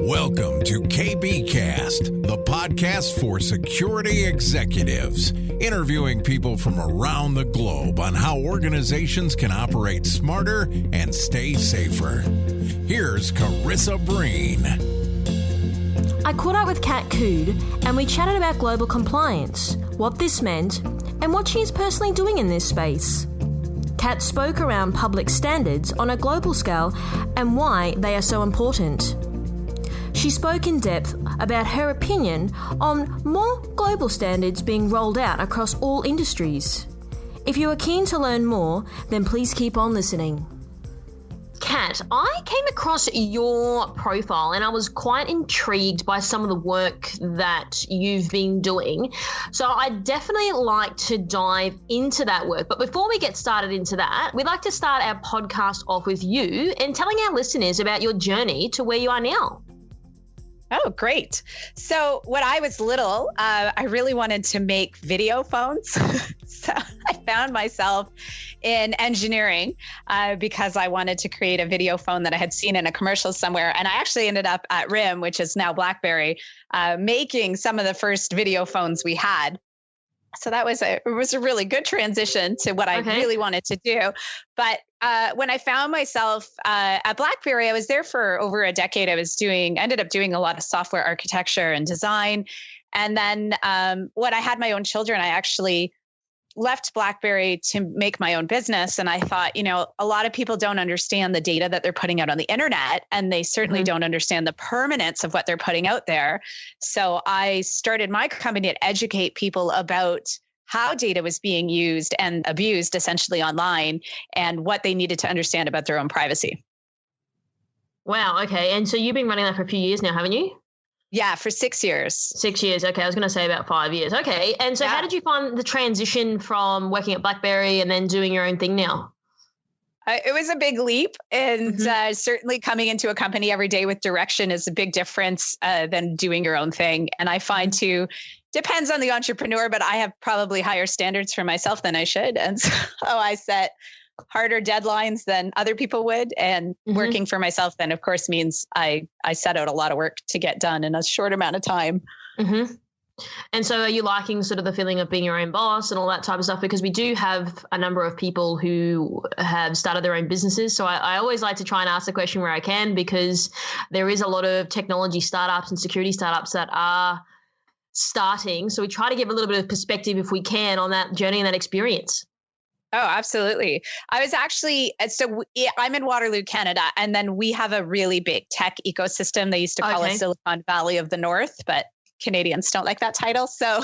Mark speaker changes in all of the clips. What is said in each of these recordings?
Speaker 1: Welcome to KBcast, the podcast for security executives, interviewing people from around the globe on how organizations can operate smarter and stay safer. Here's Carissa Breen.
Speaker 2: I caught up with Coode and we chatted about global compliance, what this meant, and what she is personally doing in this space. Kat spoke around public standards on a global scale and why they are so important. She spoke in depth about her opinion on more global standards being rolled out across all industries. If you are keen to learn more, then please keep on listening. Kat, I came across your profile and I was quite intrigued by some of the work that you've been doing. So I'd definitely like to dive into that work. But before we get started into that, we'd like to start our podcast off with you and telling our listeners about your journey to where you are now.
Speaker 3: Oh, great. So when I was little, I really wanted to make video phones. So I found myself in engineering because I wanted to create a video phone that I had seen in a commercial somewhere. And I actually ended up at RIM, which is now BlackBerry, making some of the first video phones we had. So it was a really good transition to what I really wanted to do. But when I found myself at BlackBerry, I was there for over a decade. Ended up doing a lot of software architecture and design. And then when I had my own children, I actually left BlackBerry to make my own business. And I thought, a lot of people don't understand the data that they're putting out on the internet, and they certainly don't understand the permanence of what they're putting out there. So I started my company to educate people about how data was being used and abused essentially online and what they needed to understand about their own privacy.
Speaker 2: Wow. Okay. And so you've been running that for a few years now, haven't you?
Speaker 3: Yeah, for 6 years.
Speaker 2: 6 years. Okay. I was going to say about 5 years. Okay. And so how did you find the transition from working at BlackBerry and then doing your own thing now?
Speaker 3: It was a big leap, and certainly coming into a company every day with direction is a big difference than doing your own thing. And I find too, depends on the entrepreneur, but I have probably higher standards for myself than I should. And so I set harder deadlines than other people would. And working for myself then, of course, means I set out a lot of work to get done in a short amount of time.
Speaker 2: And so are you liking sort of the feeling of being your own boss and all that type of stuff? Because we do have a number of people who have started their own businesses. So I always like to try and ask the question where I can, because there is a lot of technology startups and security startups that are starting. So we try to give a little bit of perspective if we can on that journey and that experience.
Speaker 3: Oh, absolutely. I was actually, I'm in Waterloo, Canada, and then we have a really big tech ecosystem. They used to call us Silicon Valley of the North, but Canadians don't like that title. So,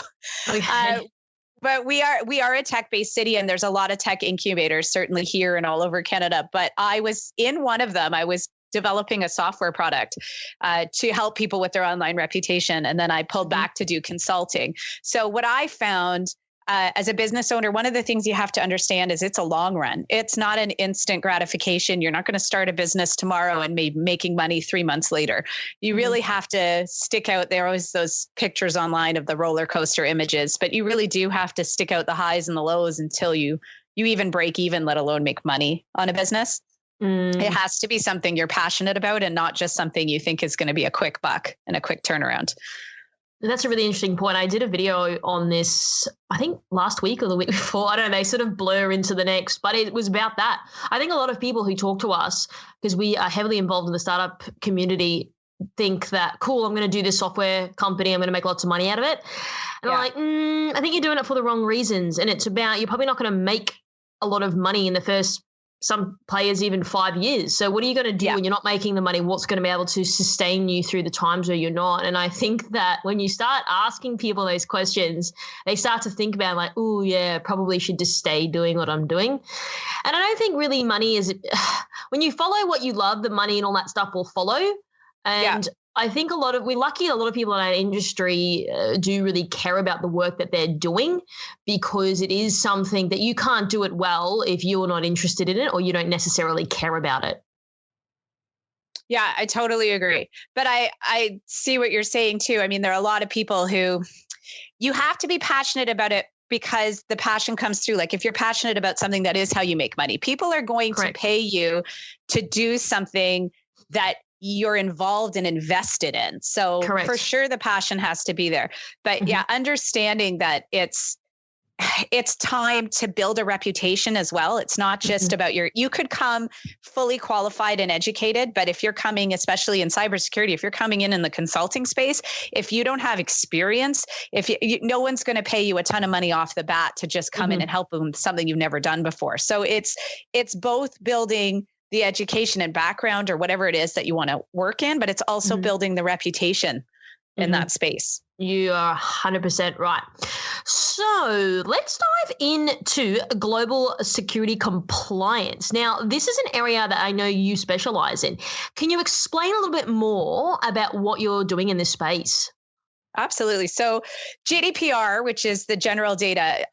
Speaker 3: but we are a tech-based city, and there's a lot of tech incubators, certainly here and all over Canada. But I was in one of them. I was developing a software product to help people with their online reputation. And then I pulled back to do consulting. So what I found as a business owner, one of the things you have to understand is it's a long run. It's not an instant gratification. You're not going to start a business tomorrow and be making money 3 months later. You really have to stick out. There are always those pictures online of the roller coaster images, but you really do have to stick out the highs and the lows until you even break even, let alone make money on a business. It has to be something you're passionate about and not just something you think is going to be a quick buck and a quick turnaround.
Speaker 2: That's a really interesting point. I did a video on this, I think last week or the week before. I don't know, they sort of blur into the next, but it was about that. I think a lot of people who talk to us, because we are heavily involved in the startup community, think that, cool, I'm going to do this software company, I'm going to make lots of money out of it. And I'm like, I think you're doing it for the wrong reasons. And it's about, you're probably not going to make a lot of money in the first, some players even 5 years. So what are you going to do when you're not making the money? What's going to be able to sustain you through the times where you're not? And I think that when you start asking people those questions, they start to think about like, oh yeah, probably should just stay doing what I'm doing. And I don't think really money is, when you follow what you love, the money and all that stuff will follow. And I think we're lucky a lot of people in our industry do really care about the work that they're doing, because it is something that you can't do it well if you're not interested in it or you don't necessarily care about it.
Speaker 3: Yeah, I totally agree. But I see what you're saying too. I mean, there are a lot of people who you have to be passionate about it because the passion comes through. Like if you're passionate about something, that is how you make money. People are going to pay you to do something that you're involved and invested in. So
Speaker 2: Correct.
Speaker 3: For sure, the passion has to be there. But yeah, understanding that it's time to build a reputation as well. It's not just about you could come fully qualified and educated, but if you're coming, especially in cybersecurity, if you're coming in the consulting space, if you don't have experience, no one's going to pay you a ton of money off the bat to just come in and help them with something you've never done before. So it's both building the education and background or whatever it is that you want to work in, but it's also building the reputation in that space.
Speaker 2: You are 100% right. So let's dive into global security compliance. Now, this is an area that I know you specialize in. Can you explain a little bit more about what you're doing in this space?
Speaker 3: Absolutely. So GDPR, which is the General Data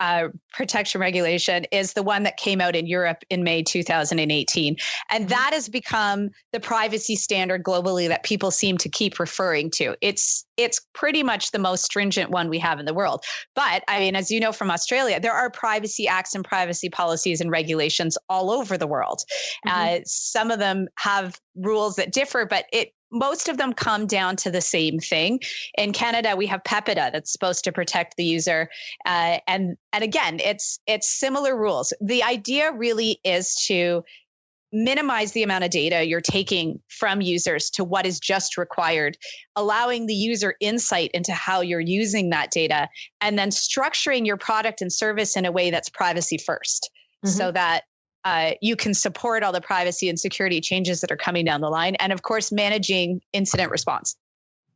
Speaker 3: Protection Regulation, is the one that came out in Europe in May 2018. And that has become the privacy standard globally that people seem to keep referring to. It's pretty much the most stringent one we have in the world. But I mean, as you know from Australia, there are privacy acts and privacy policies and regulations all over the world. Some of them have rules that differ, but most of them come down to the same thing. In Canada, we have PEPIDA that's supposed to protect the user. And again, it's similar rules. The idea really is to minimize the amount of data you're taking from users to what is just required, allowing the user insight into how you're using that data, and then structuring your product and service in a way that's privacy first, so that you can support all the privacy and security changes that are coming down the line. And of course, managing incident response,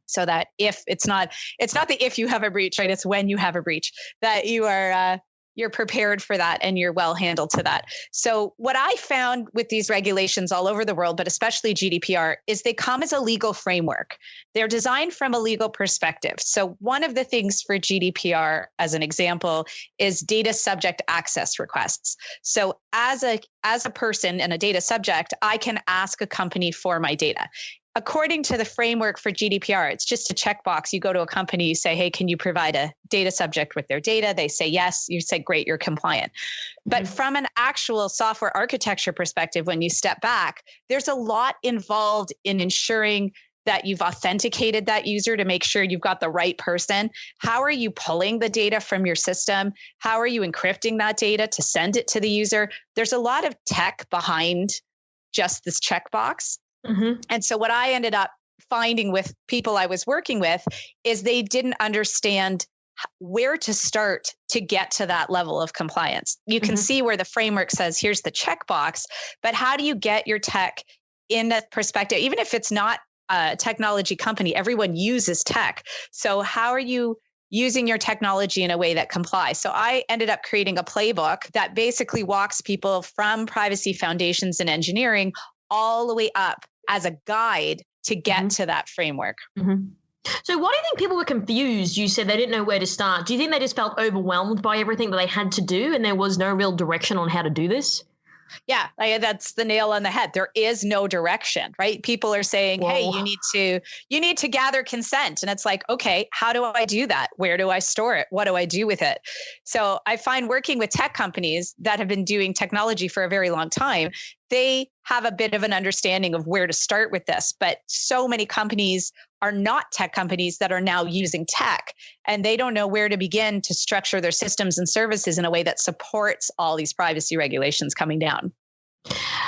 Speaker 3: so that it's not the if you have a breach, right? It's when you have a breach that you're prepared for that and you're well handled to that. So what I found with these regulations all over the world, but especially GDPR, is they come as a legal framework. They're designed from a legal perspective. So one of the things for GDPR, as an example, is data subject access requests. So as a person and a data subject, I can ask a company for my data. According to the framework for GDPR, it's just a checkbox. You go to a company, you say, hey, can you provide a data subject with their data? They say yes. You say, great, you're compliant. But from an actual software architecture perspective, when you step back, there's a lot involved in ensuring that you've authenticated that user to make sure you've got the right person. How are you pulling the data from your system? How are you encrypting that data to send it to the user? There's a lot of tech behind just this checkbox. And so what I ended up finding with people I was working with is they didn't understand where to start to get to that level of compliance. You can see where the framework says, here's the checkbox, but how do you get your tech in that perspective? Even if it's not a technology company, everyone uses tech. So how are you using your technology in a way that complies? So I ended up creating a playbook that basically walks people from privacy foundations and engineering all the way up as a guide to get to that framework.
Speaker 2: So why do you think people were confused? You said they didn't know where to start. Do you think they just felt overwhelmed by everything that they had to do and there was no real direction on how to do this?
Speaker 3: Yeah, that's the nail on the head. There is no direction, right? People are saying, hey, you need to gather consent. And it's like, okay, how do I do that? Where do I store it? What do I do with it? So I find working with tech companies that have been doing technology for a very long time, they have a bit of an understanding of where to start with this. But so many companies are not tech companies that are now using tech, and they don't know where to begin to structure their systems and services in a way that supports all these privacy regulations coming down.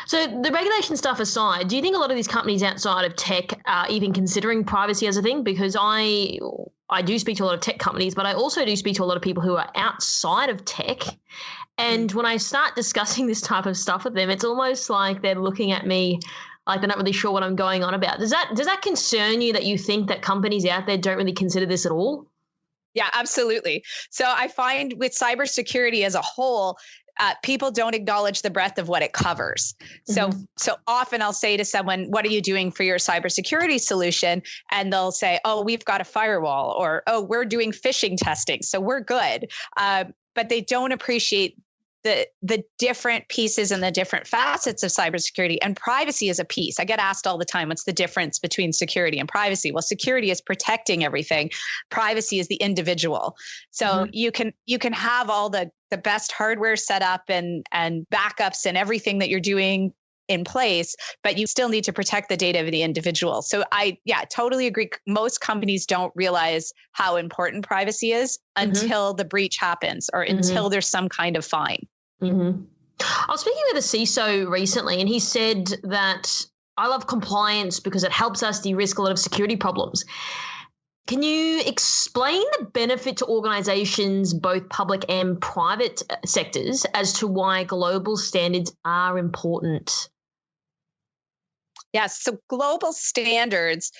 Speaker 2: So the regulation stuff aside, do you think a lot of these companies outside of tech are even considering privacy as a thing? Because I do speak to a lot of tech companies, but I also do speak to a lot of people who are outside of tech. And when I start discussing this type of stuff with them, it's almost like they're looking at me like they're not really sure what I'm going on about. Does that concern you, that you think that companies out there don't really consider this at all?
Speaker 3: Yeah, absolutely. So I find with cybersecurity as a whole, people don't acknowledge the breadth of what it covers. So often I'll say to someone, what are you doing for your cybersecurity solution? And they'll say, oh, we've got a firewall, or, oh, we're doing phishing testing, so we're good. But they don't appreciate the different pieces and the different facets of cybersecurity, and privacy is a piece. I get asked all the time, what's the difference between security and privacy? Well, security is protecting everything. Privacy is the individual. So you can have all the best hardware set up and backups and everything that you're doing in place, but you still need to protect the data of the individual. So I totally agree. Most companies don't realize how important privacy is until the breach happens or until there's some kind of fine.
Speaker 2: I was speaking with a CISO recently, and he said that I love compliance because it helps us de-risk a lot of security problems. Can you explain the benefit to organizations, both public and private sectors, as to why global standards are important?
Speaker 3: Yes. So global standards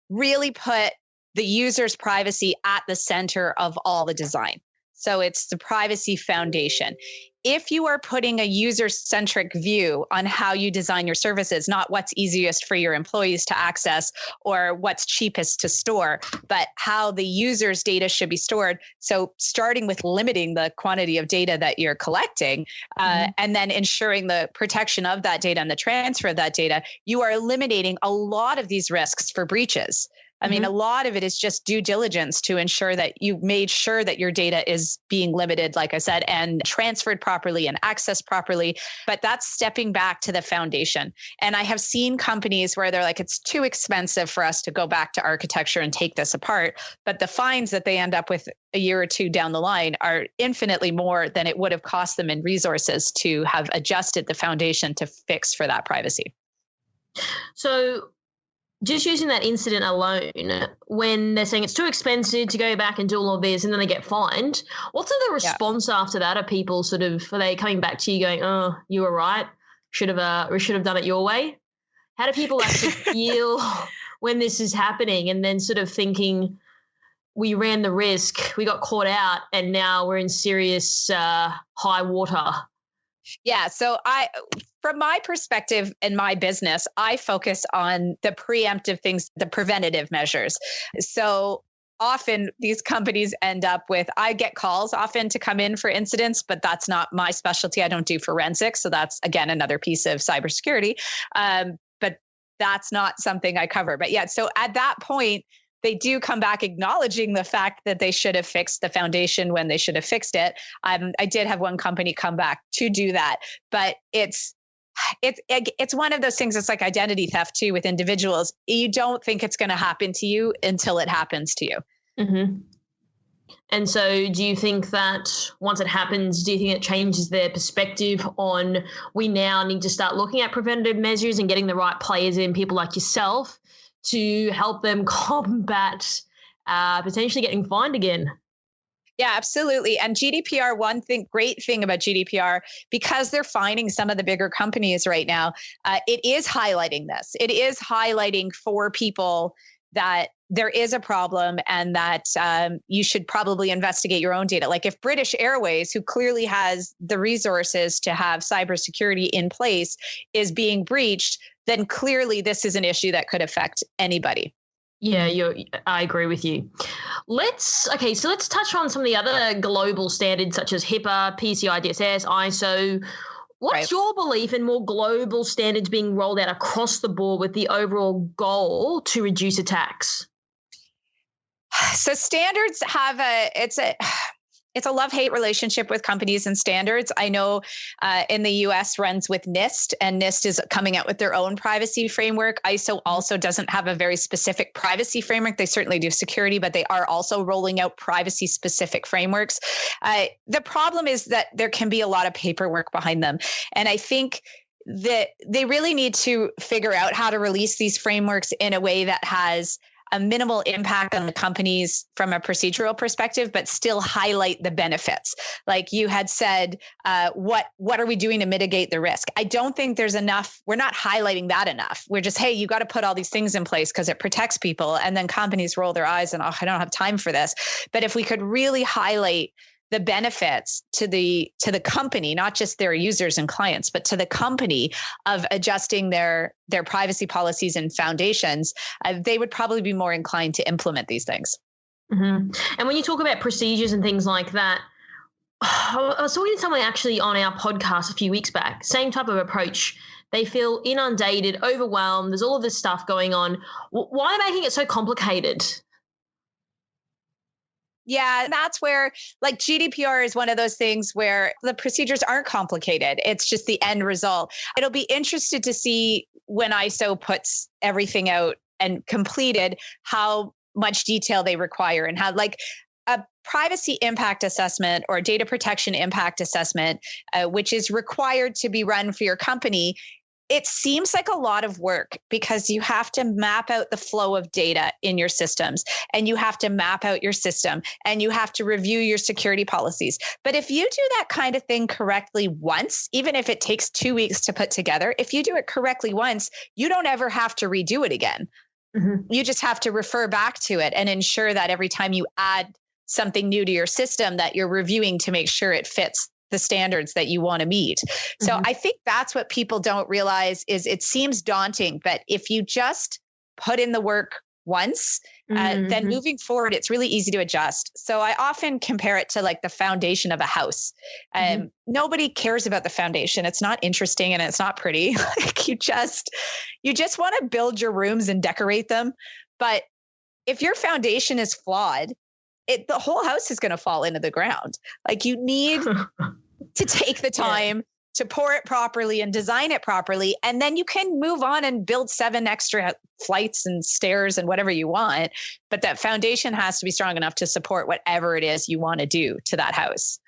Speaker 3: really put the user's privacy at the center of all the design. So it's the privacy foundation. If you are putting a user-centric view on how you design your services, not what's easiest for your employees to access or what's cheapest to store, but how the user's data should be stored. So starting with limiting the quantity of data that you're collecting, and then ensuring the protection of that data and the transfer of that data, you are eliminating a lot of these risks for breaches. I mean, a lot of it is just due diligence to ensure that you made sure that your data is being limited, like I said, and transferred properly and accessed properly. But that's stepping back to the foundation. And I have seen companies where they're like, it's too expensive for us to go back to architecture and take this apart. But the fines that they end up with a year or two down the line are infinitely more than it would have cost them in resources to have adjusted the foundation to fix for that privacy.
Speaker 2: So just using that incident alone, when they're saying it's too expensive to go back and do all of this and then they get fined, what's the response after that? Are people are they coming back to you going, oh, you were right, we should have done it your way? How do people actually feel when this is happening and then sort of thinking, we ran the risk, we got caught out, and now we're in serious high water?
Speaker 3: Yeah. So from my perspective in my business, I focus on the preemptive things, the preventative measures. So often these companies end up with, I get calls often to come in for incidents, but that's not my specialty. I don't do forensics. So that's, again, another piece of cybersecurity. But that's not something I cover. But yeah, so at that point, they do come back acknowledging the fact that they should have fixed the foundation when they should have fixed it. I did have one company come back to do that, but it's one of those things. It's like identity theft too with individuals. You don't think it's going to happen to you until it happens to you.
Speaker 2: And so do you think that once it happens, do you think it changes their perspective on, we now need to start looking at preventative measures and getting the right players in, people like yourself, to help them combat potentially getting fined again?
Speaker 3: Yeah, absolutely. And GDPR, great thing about GDPR, because they're finding some of the bigger companies right now, it is highlighting this. It is highlighting for people that there is a problem and that you should probably investigate your own data. Like if British Airways, who clearly has the resources to have cybersecurity in place, is being breached, then clearly this is an issue that could affect anybody.
Speaker 2: Yeah, I agree with you. Let's touch on some of the other global standards such as HIPAA, PCI DSS, ISO. What's your belief in more global standards being rolled out across the board with the overall goal to reduce attacks?
Speaker 3: So standards have it's a love-hate relationship with companies and standards. I know in the US runs with NIST, and NIST is coming out with their own privacy framework. ISO also doesn't have a very specific privacy framework. They certainly do security, but they are also rolling out privacy-specific frameworks. The problem is that there can be a lot of paperwork behind them. And I think that they really need to figure out how to release these frameworks in a way that has a minimal impact on the companies from a procedural perspective, but still highlight the benefits. Like you had said, what are we doing to mitigate the risk? I don't think there's enough. We're not highlighting that enough. We're just, hey, you got to put all these things in place because it protects people. And then companies roll their eyes and, oh, I don't have time for this. But if we could really highlight the benefits to the company, not just their users and clients, but to the company of adjusting their privacy policies and foundations, they would probably be more inclined to implement these things.
Speaker 2: And when you talk about procedures and things like that, I was talking to someone actually on our podcast a few weeks back, same type of approach. They feel inundated, overwhelmed. There's all of this stuff going on. Why are they making it so complicated?
Speaker 3: Yeah, that's where like GDPR is one of those things where the procedures aren't complicated. It's just the end result. It'll be interesting to see when ISO puts everything out and completed how much detail they require and how like a privacy impact assessment or data protection impact assessment, which is required to be run for your company. It seems like a lot of work because you have to map out the flow of data in your systems and you have to map out your system and you have to review your security policies. But if you do that kind of thing correctly once, even if it takes 2 weeks to put together, if you do it correctly once, you don't ever have to redo it again. Mm-hmm. You just have to refer back to it and ensure that every time you add something new to your system that you're reviewing to make sure it fits the standards that you want to meet. So I think that's what people don't realize is it seems daunting, but if you just put in the work once, then moving forward, it's really easy to adjust. So I often compare it to like the foundation of a house. Nobody cares about the foundation. It's not interesting and it's not pretty. Like you just want to build your rooms and decorate them. But if your foundation is flawed, the whole house is going to fall into the ground. Like you need to take the time to pour it properly and design it properly. And then you can move on and build 7 extra flights and stairs and whatever you want. But that foundation has to be strong enough to support whatever it is you want to do to that house.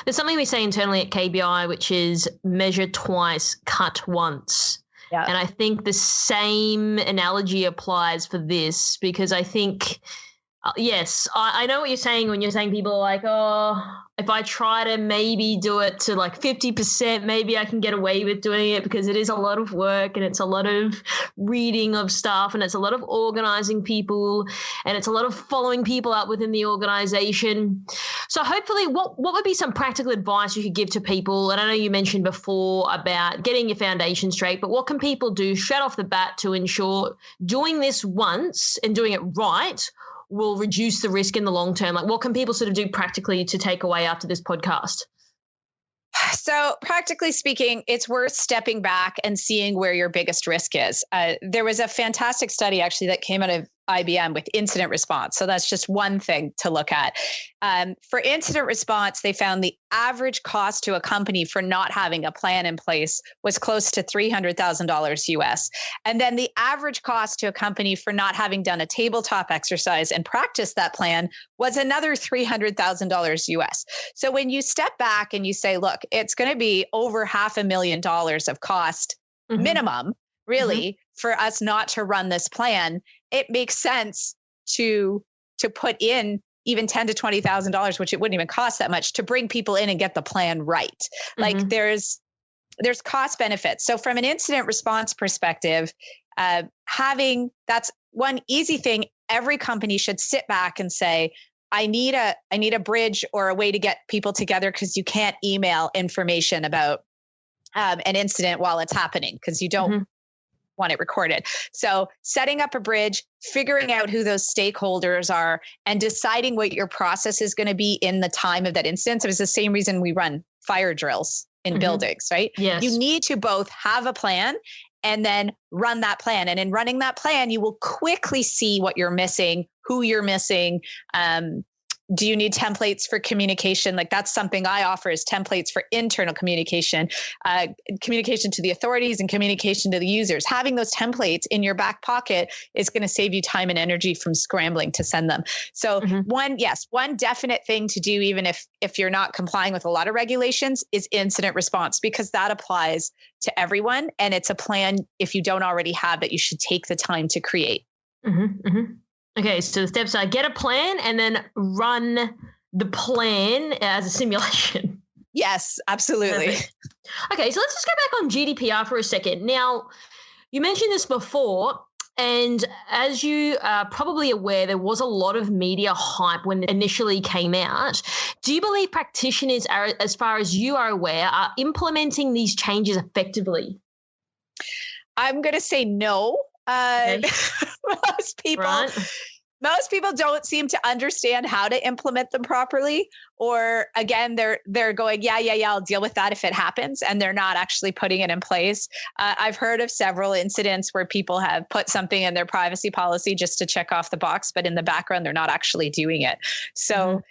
Speaker 2: There's something we say internally at KBI, which is measure twice, cut once. Yeah. And I think the same analogy applies for this because I think yes, I know what you're saying when you're saying people are like, oh, if I try to maybe do it to like 50%, maybe I can get away with doing it because it is a lot of work and it's a lot of reading of stuff and it's a lot of organizing people and it's a lot of following people up within the organization. So hopefully what would be some practical advice you could give to people? And I know you mentioned before about getting your foundation straight, but what can people do straight off the bat to ensure doing this once and doing it right will reduce the risk in the long term? Like what can people sort of do practically to take away after this podcast?
Speaker 3: So practically speaking, it's worth stepping back and seeing where your biggest risk is. There was a fantastic study actually that came out of IBM with incident response. So that's just one thing to look at. For incident response, they found the average cost to a company for not having a plan in place was close to $300,000 US. And then the average cost to a company for not having done a tabletop exercise and practiced that plan was another $300,000 US. So when you step back and you say, look, it's going to be over $500,000 of cost minimum, really, for us not to run this plan, it makes sense to put in even $10,000 to $20,000, which it wouldn't even cost that much, to bring people in and get the plan right. Like there's cost benefits. So from an incident response perspective, that's one easy thing. Every company should sit back and say, I need a bridge or a way to get people together because you can't email information about an incident while it's happening because you don't want it recorded. So setting up a bridge, figuring out who those stakeholders are, and deciding what your process is going to be in the time of that instance. It was the same reason we run fire drills in buildings, right? Yes. You need to both have a plan and then run that plan. And in running that plan, you will quickly see what you're missing, who you're missing. Do you need templates for communication? Like that's something I offer is templates for internal communication, communication to the authorities and communication to the users. Having those templates in your back pocket is going to save you time and energy from scrambling to send them. So one definite thing to do, even if you're not complying with a lot of regulations, is incident response, because that applies to everyone. And it's a plan, if you don't already have, that you should take the time to create.
Speaker 2: Okay, so the steps are get a plan and then run the plan as a simulation.
Speaker 3: Yes, absolutely.
Speaker 2: Perfect. Okay, so let's just go back on GDPR for a second. Now, you mentioned this before, and as you are probably aware, there was a lot of media hype when it initially came out. Do you believe practitioners, as far as you are aware, are implementing these changes effectively?
Speaker 3: I'm going to say no. Okay. Most people most people don't seem to understand how to implement them properly. Or again, they're going, yeah, I'll deal with that if it happens. And they're not actually putting it in place. I've heard of several incidents where people have put something in their privacy policy just to check off the box, but in the background, they're not actually doing it. So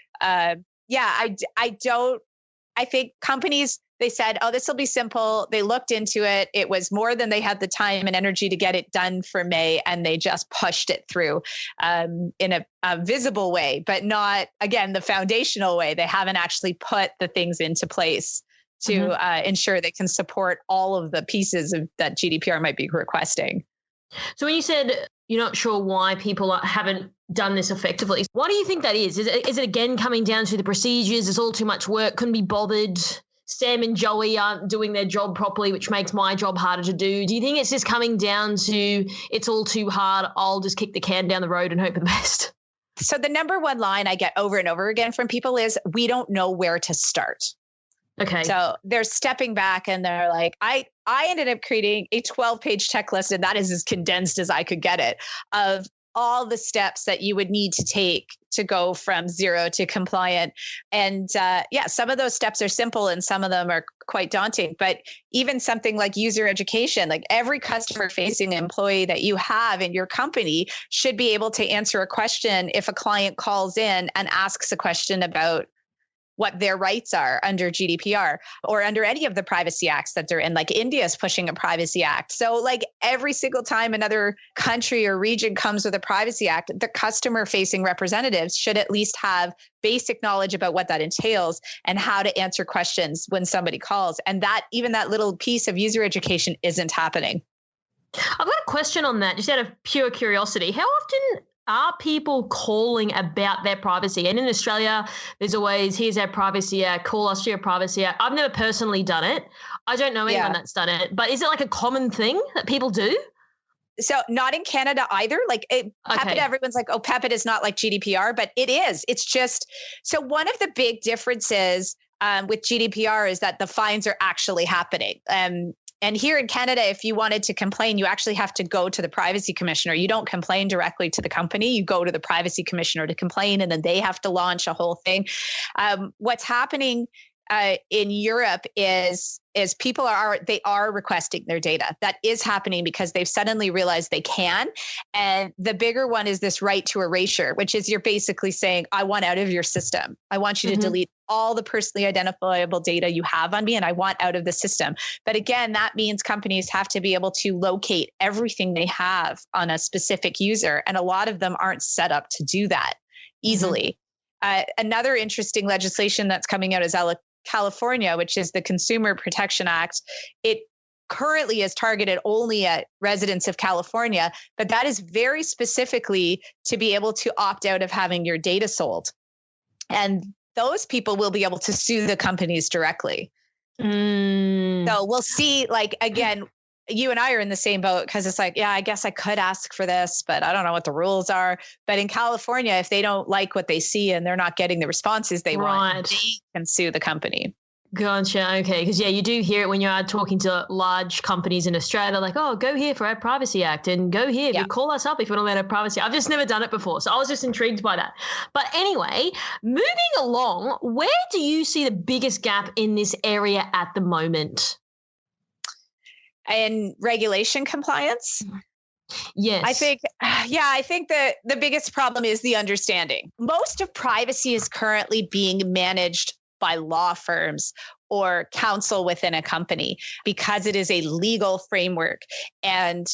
Speaker 3: I think companies, they said, oh, this will be simple. They looked into it. It was more than they had the time and energy to get it done for May. And they just pushed it through in a visible way, but not, again, the foundational way. They haven't actually put the things into place to ensure they can support all of the pieces that GDPR might be requesting.
Speaker 2: So when you said you're not sure why people haven't done this effectively, what do you think that is? Is it again coming down to the procedures? It's all too much work, couldn't be bothered. Sam and Joey aren't doing their job properly, which makes my job harder to do. Do you think it's just coming down to it's all too hard, I'll just kick the can down the road and hope for the best?
Speaker 3: So the number one line I get over and over again from people is, we don't know where to start.
Speaker 2: Okay.
Speaker 3: So they're stepping back and they're like, I ended up creating a 12-page checklist, and that is as condensed as I could get it, of all the steps that you would need to take to go from zero to compliant. And some of those steps are simple and some of them are quite daunting, but even something like user education, like every customer facing employee that you have in your company should be able to answer a question if a client calls in and asks a question about what their rights are under GDPR or under any of the privacy acts that they're in. Like India is pushing a privacy act. So like every single time another country or region comes with a privacy act, the customer facing representatives should at least have basic knowledge about what that entails and how to answer questions when somebody calls. And that even that little piece of user education isn't happening.
Speaker 2: I've got a question on that, just out of pure curiosity. How often are people calling about their privacy? And in Australia, there's always, here's our privacy act, call us for your privacy act. I've never personally done it. I don't know anyone that's done it, but is it like a common thing that people do?
Speaker 3: So not in Canada either. Like PEPID, everyone's like, oh, PEPID is not like GDPR, but it is. It's just, so one of the big differences with GDPR is that the fines are actually happening. And here in Canada, if you wanted to complain, you actually have to go to the privacy commissioner. You don't complain directly to the company. You go to the privacy commissioner to complain, and then they have to launch a whole thing. What's happening in Europe is people are requesting their data. That is happening because they've suddenly realized they can. And the bigger one is this right to erasure, which is you're basically saying, I want out of your system. I want you to delete all the personally identifiable data you have on me, and I want out of the system. But again, that means companies have to be able to locate everything they have on a specific user. And a lot of them aren't set up to do that easily. Another interesting legislation that's coming out is California, which is the Consumer Protection Act. It currently is targeted only at residents of California, but that is very specifically to be able to opt out of having your data sold. And those people will be able to sue the companies directly. So we'll see, like, again, you and I are in the same boat because it's like, yeah, I guess I could ask for this, but I don't know what the rules are. But in California, if they don't like what they see and they're not getting the responses they want, they can sue the company.
Speaker 2: Gotcha. Okay. Because, you do hear it when you're talking to large companies in Australia. They're like, oh, go here for our Privacy Act and go here. Yeah. Call us up if you want to let our privacy. I've just never done it before. So I was just intrigued by that. But anyway, moving along, where do you see the biggest gap in this area at the moment?
Speaker 3: In regulation compliance?
Speaker 2: Yes.
Speaker 3: I think that the biggest problem is the understanding. Most of privacy is currently being managed by law firms or counsel within a company because it is a legal framework. And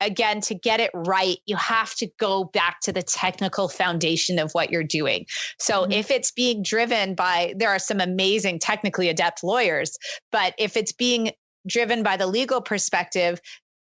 Speaker 3: again, to get it right, you have to go back to the technical foundation of what you're doing. So if it's being driven by, there are some amazing technically adept lawyers, but if it's being driven by the legal perspective,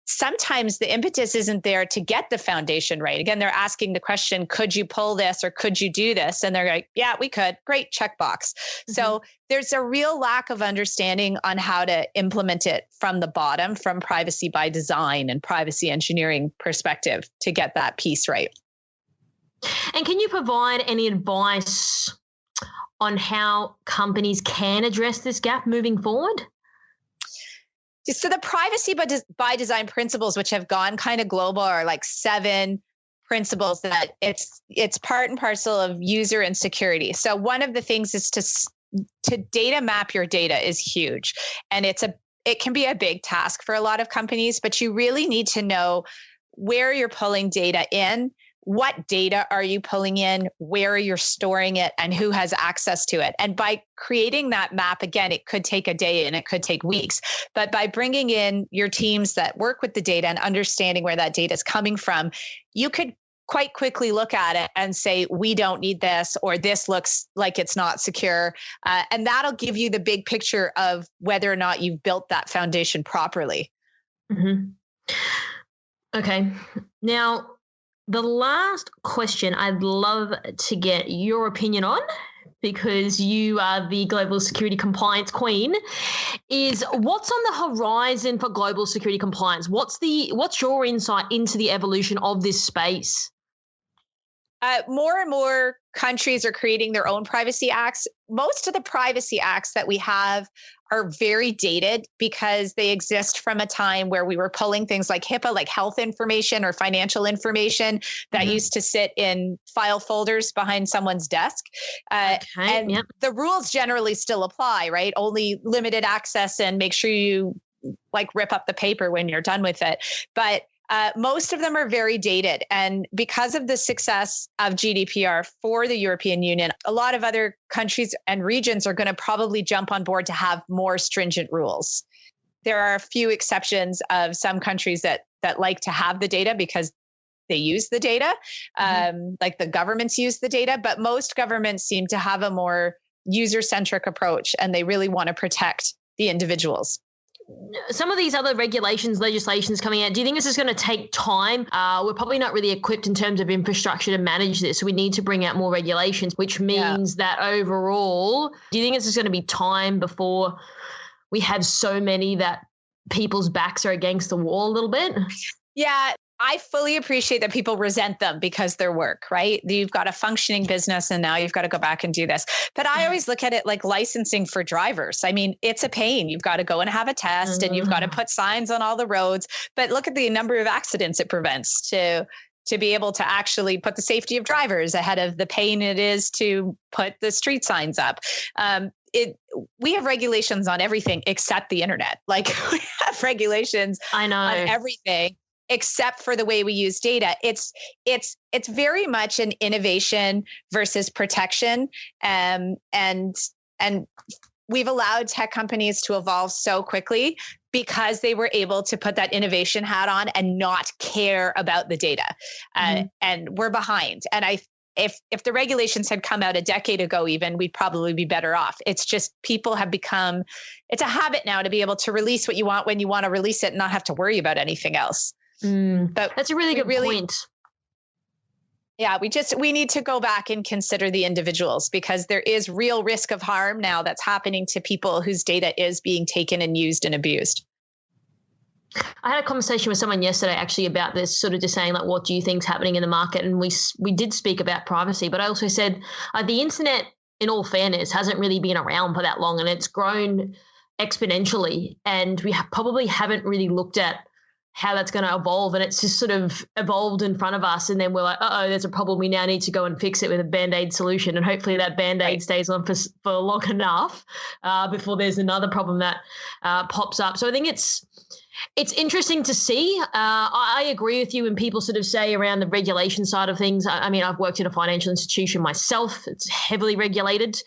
Speaker 3: sometimes the impetus isn't there to get the foundation right. Again, they're asking the question, could you pull this or could you do this? And they're like, yeah, we could. Great, checkbox. So there's a real lack of understanding on how to implement it from the bottom, from privacy by design and privacy engineering perspective to get that piece right.
Speaker 2: And can you provide any advice on how companies can address this gap moving forward?
Speaker 3: So the privacy by design principles, which have gone kind of global, are like 7 principles that it's part and parcel of user and security. So one of the things is to data map your data is huge, and it can be a big task for a lot of companies, but you really need to know where you're pulling data in, what data are you pulling in, where you're storing it, and who has access to it. And by creating that map, again, it could take a day and it could take weeks, but by bringing in your teams that work with the data and understanding where that data is coming from, you could quite quickly look at it and say, we don't need this, or this looks like it's not secure. And that'll give you the big picture of whether or not you've built that foundation properly.
Speaker 2: Mm-hmm. Okay. Now, the last question I'd love to get your opinion on, because you are the global security compliance queen, is what's on the horizon for global security compliance? What's your insight into the evolution of this space?
Speaker 3: More and more countries are creating their own privacy acts. Most of the privacy acts that we have are very dated because they exist from a time where we were pulling things like HIPAA, like health information or financial information that used to sit in file folders behind someone's desk. The rules generally still apply, right? Only limited access, and make sure you rip up the paper when you're done with it. But most of them are very dated. And because of the success of GDPR for the European Union, a lot of other countries and regions are going to probably jump on board to have more stringent rules. There are a few exceptions of some countries that like to have the data because they use the data, like the governments use the data, but most governments seem to have a more user-centric approach, and they really want to protect the individuals.
Speaker 2: Some of these other legislations coming out, do you think this is going to take time? We're probably not really equipped in terms of infrastructure to manage this. So we need to bring out more regulations, which means that overall, do you think this is going to be time before we have so many that people's backs are against the wall a little bit? Yeah.
Speaker 3: I fully appreciate that people resent them because their work, right? You've got a functioning business and now you've got to go back and do this. But I always look at it like licensing for drivers. I mean, it's a pain. You've got to go and have a test and you've got to put signs on all the roads. But look at the number of accidents it prevents to be able to actually put the safety of drivers ahead of the pain it is to put the street signs up. We have regulations on everything except the internet. We have regulations on everything except for the way we use data. It's very much an innovation versus protection. And we've allowed tech companies to evolve so quickly because they were able to put that innovation hat on and not care about the data. And we're behind. And if the regulations had come out a decade ago, even, we'd probably be better off. It's just people have become, it's a habit now to be able to release what you want when you want to release it and not have to worry about anything else.
Speaker 2: But that's a really good point.
Speaker 3: Yeah, we need to go back and consider the individuals, because there is real risk of harm now that's happening to people whose data is being taken and used and abused.
Speaker 2: I had a conversation with someone yesterday actually about this, sort of just saying, what do you think's happening in the market? And we did speak about privacy, but I also said the internet, in all fairness, hasn't really been around for that long, and it's grown exponentially, and we probably haven't really looked at how that's going to evolve, and it's just sort of evolved in front of us, and then we're like, there's a problem, we now need to go and fix it with a Band-Aid solution, and hopefully that Band-Aid stays on for long enough before there's another problem that pops up. So I think it's interesting to see. I agree with you when people sort of say around the regulation side of things. I mean, I've worked in a financial institution myself. It's heavily regulated.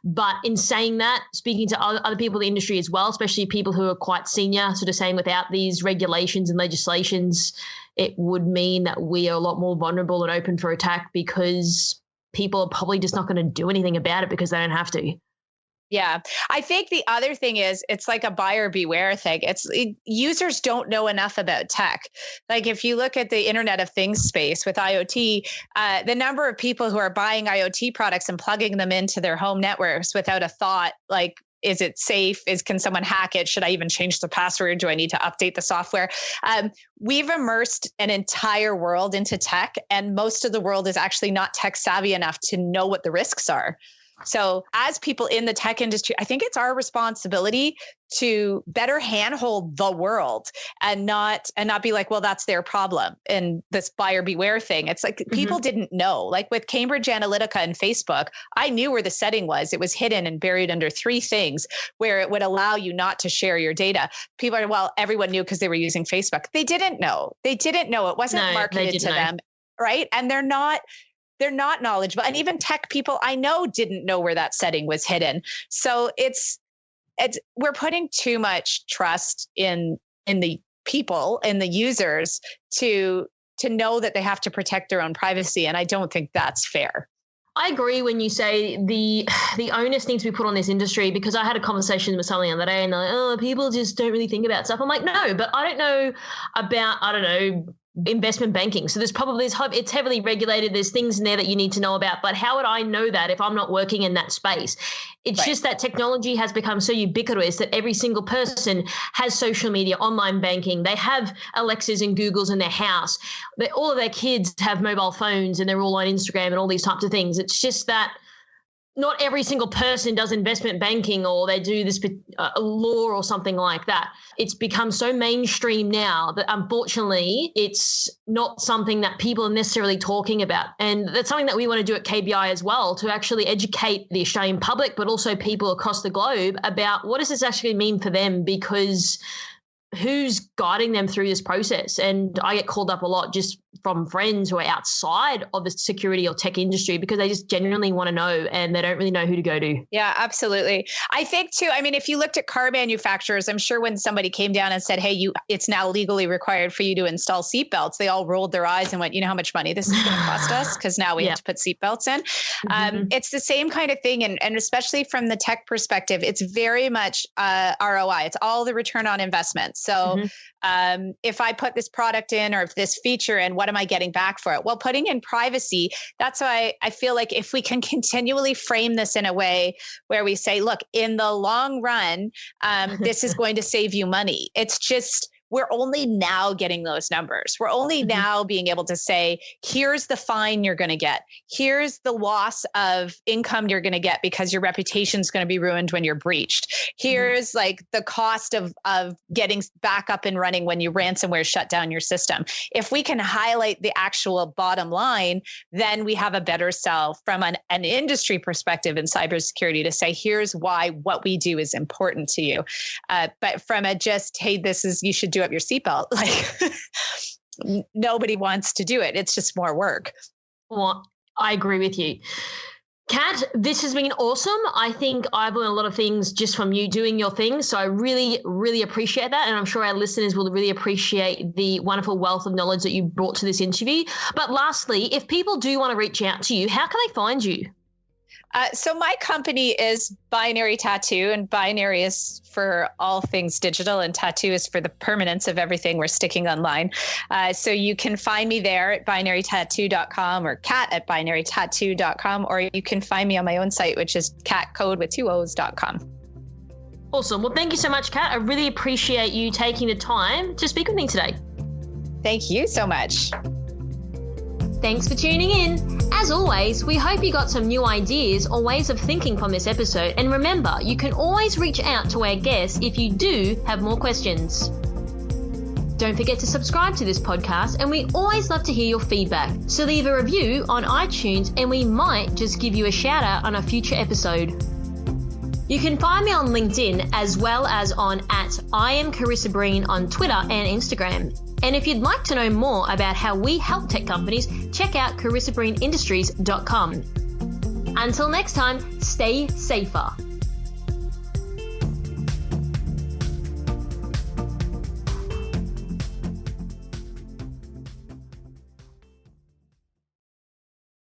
Speaker 2: But in saying that, speaking to other people in the industry as well, especially people who are quite senior, sort of saying without these regulations and legislations, it would mean that we are a lot more vulnerable and open for attack, because people are probably just not going to do anything about it because they don't have to.
Speaker 3: Yeah. I think the other thing is it's like a buyer beware thing. Users don't know enough about tech. If you look at the Internet of Things space with IoT, the number of people who are buying IoT products and plugging them into their home networks without a thought, is it safe? Can someone hack it? Should I even change the password? Do I need to update the software? We've immersed an entire world into tech, and most of the world is actually not tech savvy enough to know what the risks are. So as people in the tech industry, I think it's our responsibility to better handhold the world and not be like, well, that's their problem. And this buyer beware thing. It's like people didn't know, like with Cambridge Analytica and Facebook, I knew where the setting was. It was hidden and buried under 3 things where it would allow you not to share your data. People are, well, everyone knew because they were using Facebook. They didn't know. It wasn't marketed to them. Right. And they're not knowledgeable. And even tech people I know didn't know where that setting was hidden. So we're putting too much trust in the people and the users to know that they have to protect their own privacy. And I don't think that's fair.
Speaker 2: I agree when you say the onus needs to be put on this industry, because I had a conversation with someone the other day and they're like, oh, people just don't really think about stuff. I'm like, no, but I don't know about, investment banking. So there's probably, it's heavily regulated. There's things in there that you need to know about, but how would I know that if I'm not working in that space? It's just that technology has become so ubiquitous that every single person has social media, online banking. They have Alexas and Googles in their house. All of their kids have mobile phones and they're all on Instagram and all these types of things. It's just that not every single person does investment banking or they do this law or something like that. It's become so mainstream now that unfortunately it's not something that people are necessarily talking about. And that's something that we want to do at KBI as well, to actually educate the Australian public, but also people across the globe about what does this actually mean for them, because who's guiding them through this process? And I get called up a lot just from friends who are outside of the security or tech industry because they just genuinely want to know and they don't really know who to go to.
Speaker 3: Yeah, absolutely. I think too, if you looked at car manufacturers, I'm sure when somebody came down and said, hey, it's now legally required for you to install seatbelts, they all rolled their eyes and went, you know how much money this is going to cost us? Because now we have to put seatbelts in. It's the same kind of thing. And especially from the tech perspective, it's very much ROI. It's all the return on investment. So if I put this product in or if this feature in, what am I getting back for it? Well, putting in privacy, that's why I feel like if we can continually frame this in a way where we say, look, in the long run, this is going to save you money. It's just, we're only now getting those numbers. We're only now being able to say, here's the fine you're going to get. Here's the loss of income you're going to get because your reputation is going to be ruined when you're breached. Here's like the cost of getting back up and running when you ransomware shut down your system. If we can highlight the actual bottom line, then we have a better sell from an industry perspective in cybersecurity to say, here's why what we do is important to you. But from a just, hey, you should do up your seatbelt. Like nobody wants to do it. It's just more work.
Speaker 2: Well, I agree with you. Kat, this has been awesome. I think I've learned a lot of things just from you doing your thing. So I really, really appreciate that. And I'm sure our listeners will really appreciate the wonderful wealth of knowledge that you brought to this interview. But lastly, if people do want to reach out to you, how can they find you?
Speaker 3: So my company is Binary Tattoo, and binary is for all things digital, and tattoo is for the permanence of everything we're sticking online. So you can find me there at binarytattoo.com or Kat at binarytattoo.com, or you can find me on my own site, which is Coode with 2 O's.com.
Speaker 2: Awesome. Well, thank you so much, Kat. I really appreciate you taking the time to speak with me today.
Speaker 3: Thank you so much.
Speaker 2: Thanks for tuning in. As always, we hope you got some new ideas or ways of thinking from this episode. And remember, you can always reach out to our guests if you do have more questions. Don't forget to subscribe to this podcast, and we always love to hear your feedback. So leave a review on iTunes and we might just give you a shout out on a future episode. You can find me on LinkedIn as well as on @IamCarissaBreen on Twitter and Instagram. And if you'd like to know more about how we help tech companies, check out CarissaBreenIndustries.com. Until next time, stay safer.